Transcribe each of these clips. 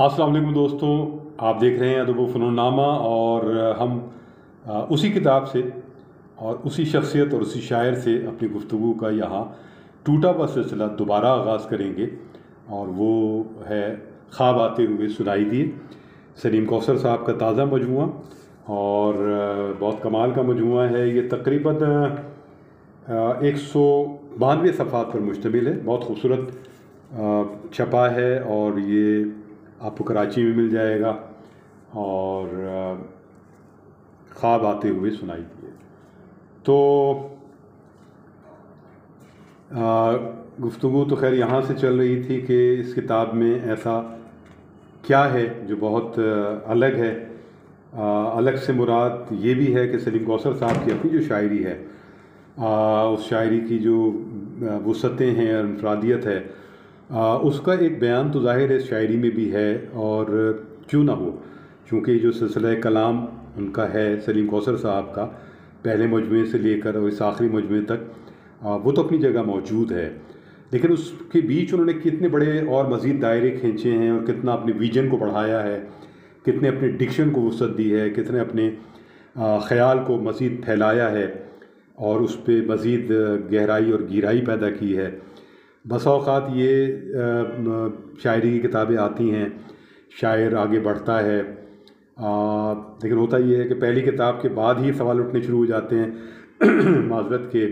अस्सलाम वालेकुम दोस्तों, आप देख रहे हैं अदब फ़नून्नामा और हम उसी किताब से और उसी शख्सियत और उसी शायर से अपनी गुफ्तगू का यहाँ टूटा हुआ सिलसिला दोबारा आगाज़ करेंगे। और वो है ख्वाब आते हुए सुनाई दिए। सलीम कौसर साहब का ताज़ा मजमूआ और बहुत कमाल का मजमूआ है। ये तकरीबन 192 सफ़हात पर मुश्तमिल है। बहुत खूबसूरत छपा है और ये आपको कराची में मिल जाएगा। और ख्वाब आते हुए सुनाई दिए। तो गुफ्तगू तो खैर यहाँ से चल रही थी कि इस किताब में ऐसा क्या है जो बहुत अलग है। अलग से मुराद ये भी है कि सलीम कौसर साहब की अपनी जो शायरी है, उस शायरी की जो वुसअतें हैं और इनफरादियत है, उसका एक बयान तो ज़ाहिर है शायरी में भी है। और क्यों ना हो, क्योंकि जो सिलसिला कलाम उनका है सलीम कौसर साहब का, पहले मजमूए से लेकर और इस आखिरी मजमूए तक, वो तो अपनी जगह मौजूद है। लेकिन उसके बीच उन्होंने कितने बड़े और मज़ीद दायरे खींचे हैं और कितना अपने विजन को बढ़ाया है, कितने अपने डिक्शन को वुसअत दी है, कितने अपने ख़याल को मज़ीद फैलाया है और उस पर मज़ीद गहराई और गहराई पैदा की है। बस औक़ात ये शायरी की किताबें आती हैं, शायर आगे बढ़ता है, लेकिन होता ये है कि पहली किताब के बाद ही सवाल उठने शुरू हो जाते हैं माज़रत के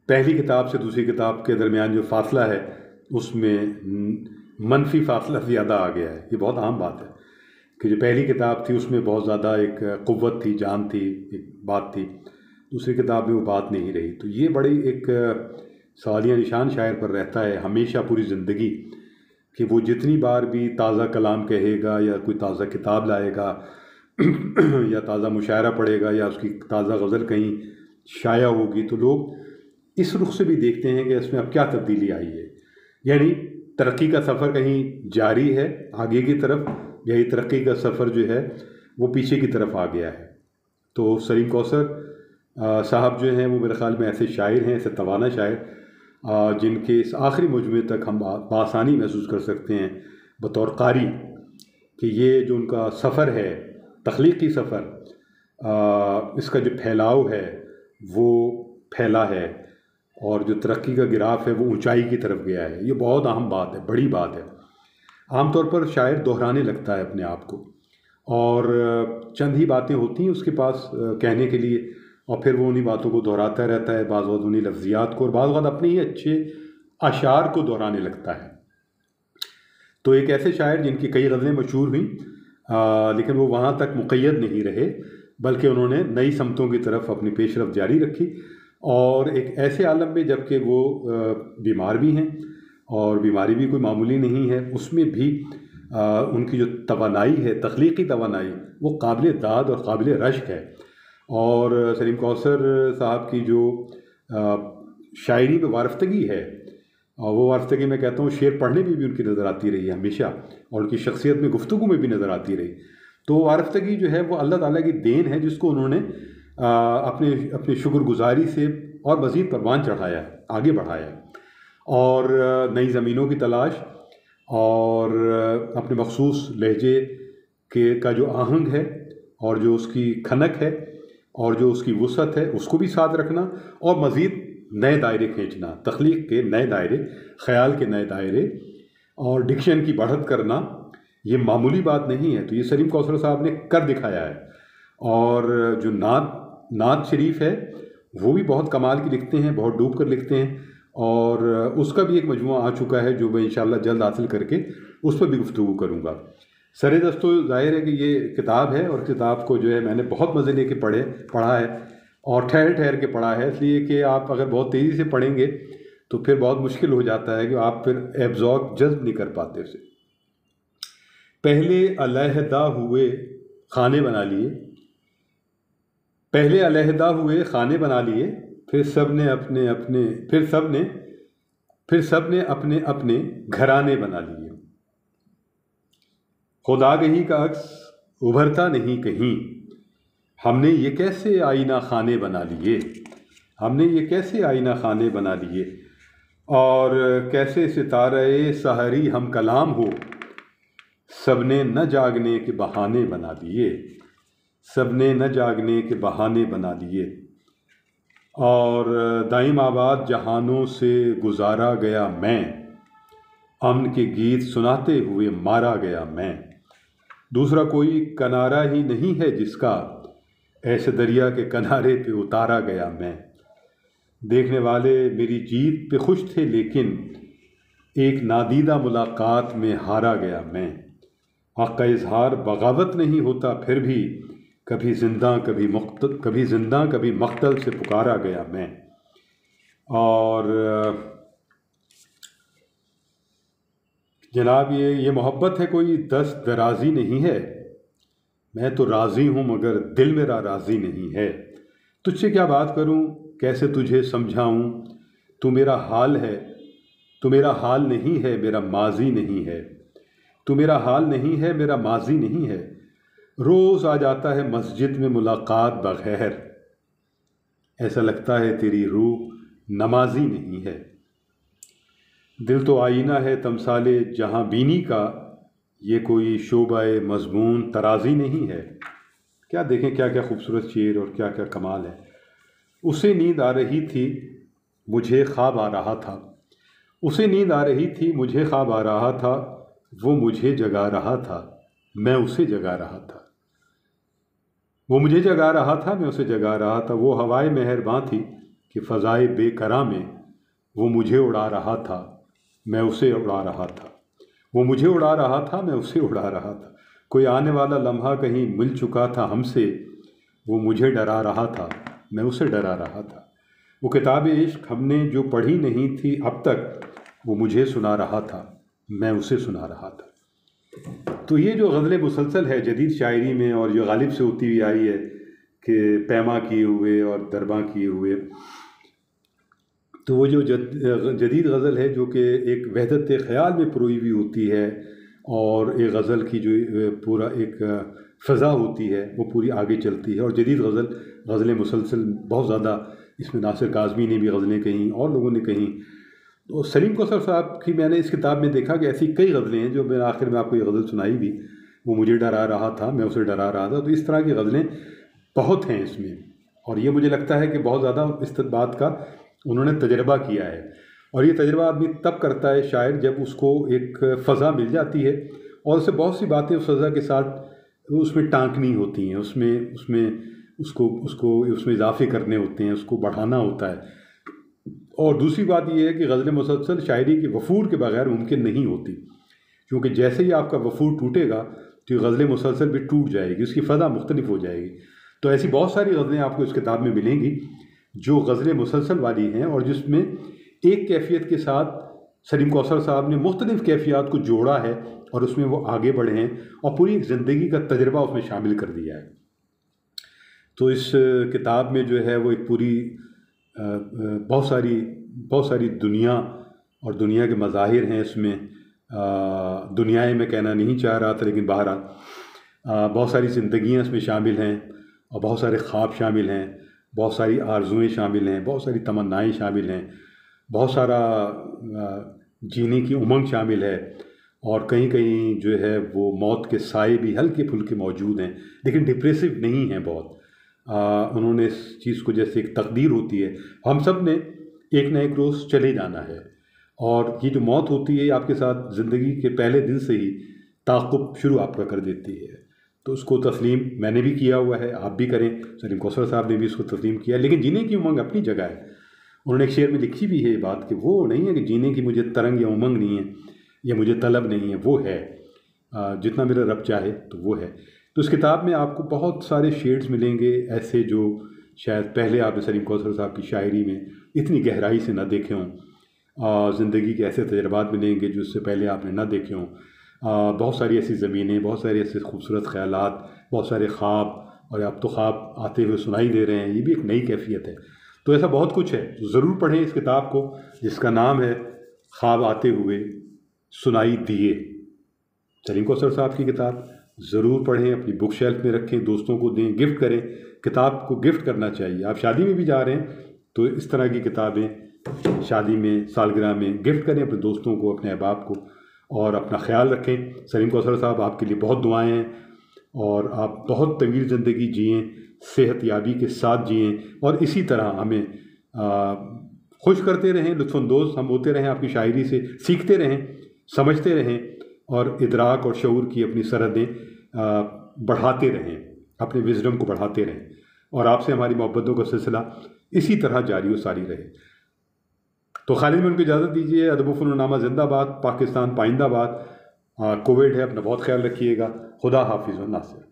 पहली किताब से दूसरी किताब के दरमियान जो फ़ासला है उसमें मनफी फ़ासला ज़्यादा आ गया है। ये बहुत आम बात है कि जो पहली किताब थी उसमें बहुत ज़्यादा एक क़ुव्वत थी, जान थी, एक बात थी। दूसरी किताब में वो बात नहीं रही। तो ये बड़ी एक सवालिया निशान शायर पर रहता है हमेशा पूरी ज़िंदगी कि वो जितनी बार भी ताज़ा कलाम कहेगा या कोई ताज़ा किताब लाएगा या ताज़ा मुशायरा पढ़ेगा या उसकी ताज़ा गज़ल कहीं शाया होगी, तो लोग इस रुख से भी देखते हैं कि इसमें अब क्या तब्दीली आई है। यानी तरक्की का सफ़र कहीं जारी है आगे की तरफ, यही तरक्की का सफ़र जो है वो पीछे की तरफ आ गया है। तो सलीम कौसर साहब जो हैं वो मेरे ख़्याल में ऐसे शायर हैं, ऐसे तवाना शायर जिनके इस आखिरी मजमूए तक हम बआसानी महसूस कर सकते हैं बतौर क़ारी कि ये जो उनका सफ़र है, तख्लीक़ी सफ़र, इसका जो फैलाव है वो फैला है और जो तरक्की का गिराफ है वो ऊंचाई की तरफ गया है। ये बहुत अहम बात है, बड़ी बात है। आम तौर पर शायर दोहराने लगता है अपने आप को और चंद ही बातें होती हैं उसके पास कहने के लिए और फिर वो उन्हीं बातों को दोहराता रहता है, बाज़ वक़्त उन्हीं लफ्ज़ियात को और बाज़ वक़्त अपने ही अच्छे अशार को दोहराने लगता है। तो एक ऐसे शायर जिनकी कई गज़लें मशहूर हुई, लेकिन वो वहाँ तक मुक़य्यद नहीं रहे, बल्कि उन्होंने नई समतों की तरफ अपनी पेशरफ़ जारी रखी। और एक ऐसे आलम में जबकि वो बीमार भी हैं और बीमारी भी कोई मामूली नहीं है, उसमें भी उनकी जो तवानाई है, तख्लीक़ी तवानाई, वो काबिल दाद और काबिल रश्क है। और सलीम कौसर साहब की जो शायरी में वारफ्तगी है, और वो वारफ्तगी मैं कहता हूँ शेर पढ़ने में भी उनकी नज़र आती रही है हमेशा, और उनकी शख्सियत में गुफ्तगू में भी नज़र आती रही। तो वारफ्तगी जो है वो अल्लाह ताला की देन है जिसको उन्होंने अपने अपने शुक्रगुजारी से और मज़ीद परवान चढ़ाया है, आगे बढ़ाया है। और नई ज़मीनों की तलाश और अपने मखसूस लहजे के का जो आहंग है और जो उसकी खनक है और जो उसकी वुसअत है उसको भी साथ रखना और मज़ीद नए दायरे खींचना, तख्लीक़ के नए दायरे, ख़याल के नए दायरे और डिक्शन की बढ़त करना, ये मामूली बात नहीं है। तो ये सलीम कौसर साहब ने कर दिखाया है। और जो नात शरीफ है वो भी बहुत कमाल की लिखते हैं, बहुत डूब कर लिखते हैं और उसका भी एक मजमुआ आ चुका है जो मैं इंशाअल्लाह जल्द हासिल करके उस पर भी गुफ्तगू करूँगा। सरे दस्तों ज़ाहिर है कि ये किताब है और किताब को जो है मैंने बहुत मज़े लेके पढ़ा है और ठहर ठहर के पढ़ा है, इसलिए कि आप अगर बहुत तेज़ी से पढ़ेंगे तो फिर बहुत मुश्किल हो जाता है कि आप फिर एब्जॉर्ब जज्ब नहीं कर पाते उसे। पहले अलहदा हुए खाने बना लिए, पहले अलहदा हुए खाने बना लिए, फिर सब ने अपने अपने घराने बना लिए। खुदागही का अक्स उभरता नहीं कहीं, हमने ये कैसे आईना खाने बना लिए, हमने ये कैसे आईना खाने बना लिए। और कैसे सितारे सहरी हम कलाम हो, सबने न जागने के बहाने बना दिए, सबने न जागने के बहाने बना दिए। और दाइम आबाद जहानों से गुजारा गया मैं, अमन के गीत सुनाते हुए मारा गया मैं। दूसरा कोई किनारा ही नहीं है जिसका, ऐसे दरिया के किनारे पे उतारा गया मैं। देखने वाले मेरी जीत पे खुश थे, लेकिन एक नादीदा मुलाकात में हारा गया मैं। हक़ का इजहार बगावत नहीं होता, फिर भी कभी जिंदा कभी मख्तल से पुकारा गया मैं। और जनाब ये मोहब्बत है कोई दस्त दराजी नहीं है, मैं तो राज़ी हूँ मगर दिल मेरा राज़ी नहीं है। तुझसे क्या बात करूँ, कैसे तुझे समझाऊँ, तू मेरा हाल है, तू मेरा हाल नहीं है, मेरा माजी नहीं है। तू मेरा हाल नहीं है, मेरा माजी नहीं है। रोज़ आ जाता है मस्जिद में मुलाकात बगैर, ऐसा लगता है तेरी रूह नमाजी नहीं है। दिल तो आईना है तमसाले जहाँ बीनी का, ये कोई शोबाए मज़मून तराजी नहीं है। क्या देखें क्या क्या खूबसूरत शेर और क्या क्या कमाल है। उसे नींद आ रही थी मुझे ख्वाब आ रहा था, उसे नींद आ रही थी मुझे ख्वाब आ रहा था, वो मुझे जगा रहा था मैं उसे जगा रहा था। वो मुझे जगा रहा था मैं उसे जगा रहा था। वो हवाए मेहरबान थी कि फ़ज़ाए बेकरां में वो मुझे उड़ा रहा था मैं उसे उड़ा रहा था। वो मुझे उड़ा रहा था मैं उसे उड़ा रहा था। कोई आने वाला लम्हा कहीं मिल चुका था हमसे, वो मुझे डरा रहा था मैं उसे डरा रहा था। वो किताब इश्क हमने जो पढ़ी नहीं थी अब तक, वो मुझे सुना रहा था मैं उसे सुना रहा था। तो ये जो गज़ल मुसलसल है जदीद शायरी में, और जो गालिब से होती हुई आई है कि पैमा किए हुए और दरबा किए हुए, तो वो जो जदीद गज़ल है जो कि एक वहदत ख़याल में परोई हुई होती है, और एक गज़ल की जो पूरा एक फ़ज़ा होती है वो पूरी आगे चलती है। और जदीद गज़ल मुसलसल बहुत ज़्यादा, इसमें नासिर काज़मी ने भी गज़लें कहीं और लोगों ने कहीं। तो सलीम कौसर साहब की मैंने इस किताब में देखा कि ऐसी कई गज़लें हैं जो मैंने आखिर में आपको ये गज़ल सुनाई भी, वो मुझे डरा रहा था मैं उसे डरा रहा था। तो इस तरह की गज़लें बहुत हैं इसमें, और ये मुझे लगता है कि बहुत ज़्यादा इस बात का उन्होंने तजर्बा किया है। और ये तजर्बा आदमी तब करता है शायर जब उसको एक फ़ज़ा मिल जाती है और उससे बहुत सी बातें उस फ़ज़ा के साथ उसमें टाँकनी होती हैं, उसमें उसमें उसको उसको उसमें इजाफे करने होते हैं, उसको बढ़ाना होता है। और दूसरी बात यह है कि गज़ल मुसलसल शायरी के वफूर के बगैर मुमकिन नहीं होती, क्योंकि जैसे ही आपका वफूर टूटेगा तो ये गज़ल मुसलसल भी टूट जाएगी, उसकी फ़ज़ा मुख्तलिफ हो जाएगी। तो ऐसी बहुत सारी गज़लें आपको इस किताब में मिलेंगी जो गज़ल मुसलसल वाली हैं, और जिसमें एक कैफियत के साथ सलीम कौसर साहब ने मुख्तलिफ़ कैफियत को जोड़ा है और उसमें वो आगे बढ़े हैं और पूरी एक ज़िंदगी का तजर्बा उसमें शामिल कर दिया है। तो इस किताब में जो है वो एक पूरी बहुत सारी दुनिया और दुनिया के मज़ाहिर हैं इसमें। दुनियाएं मैं कहना नहीं चाह रहा था, लेकिन बहरहाल बहुत सारी ज़िंदगियाँ इसमें शामिल हैं और बहुत सारे ख्वाब शामिल हैं, बहुत सारी आरज़ुएँ शामिल हैं, बहुत सारी तमन्नाएँ शामिल हैं, बहुत सारा जीने की उमंग शामिल है, और कहीं कहीं जो है वो मौत के साए भी हल्के फुल्के मौजूद हैं, लेकिन डिप्रेसिव नहीं हैं बहुत। उन्होंने इस चीज़ को जैसे एक तकदीर होती है, हम सब ने एक न एक रोज़ चले जाना है, और ये जो मौत होती है आपके साथ ज़िंदगी के पहले दिन से ही ताक़ुब शुरू आपका कर देती है। तो उसको तस्लीम मैंने भी किया हुआ है, आप भी करें। सलीम कौसर साहब ने भी इसको तस्लीम किया, लेकिन जीने की उमंग अपनी जगह है। उन्होंने एक शेर में लिखी भी है ये बात कि वो नहीं है कि जीने की मुझे तरंग या उमंग नहीं है या मुझे तलब नहीं है, वो है जितना मेरा रब चाहे तो वो है। तो इस किताब में आपको बहुत सारे शेड्स मिलेंगे ऐसे जो शायद पहले आपने सलीम कौसर साहब की शायरी में इतनी गहराई से ना देखे हों। ज़िंदगी के ऐसे तजर्बात मिलेंगे जो उससे पहले आपने ना देखे हों। बहुत सारी ऐसी ज़मीनें, बहुत सारे ऐसे खूबसूरत ख़यालात, बहुत सारे ख्वाब, और अब तो ख्वाब आते हुए सुनाई दे रहे हैं, ये भी एक नई कैफियत है। तो ऐसा बहुत कुछ है, तो ज़रूर पढ़ें इस किताब को जिसका नाम है ख्वाब आते हुए सुनाई दिए। सलीम कौसर साहब की किताब ज़रूर पढ़ें, अपनी बुक शेल्फ में रखें, दोस्तों को दें, गिफ्ट करें। किताब को गिफ्ट करना चाहिए। आप शादी में भी जा रहे हैं तो इस तरह की किताबें शादी में, सालगिरह में गिफ्ट करें अपने दोस्तों को, अपने अहबाब को, और अपना ख्याल रखें। सलीम कौसर साहब, आपके लिए बहुत दुआएं हैं और आप बहुत तवील ज़िंदगी जिएँ, सेहत याबी के साथ जिएँ और इसी तरह हमें खुश करते रहें, लुत्फ़अंदोज़ हम होते रहें, आपकी शायरी से सीखते रहें, समझते रहें और इदराक और शऊर की अपनी सरहदें बढ़ाते रहें, अपने विज़डम को बढ़ाते रहें और आपसे हमारी मोहब्बतों का सिलसिला इसी तरह जारी व सारी रहे। तो खालिद में उनको इजाज़त दीजिए। अदब व फ़नूनामा ज़िंदाबाद, पाकिस्तान पाइंदाबाद। कोविड है, अपना बहुत ख्याल रखिएगा। खुदा हाफिज़ व नासिर।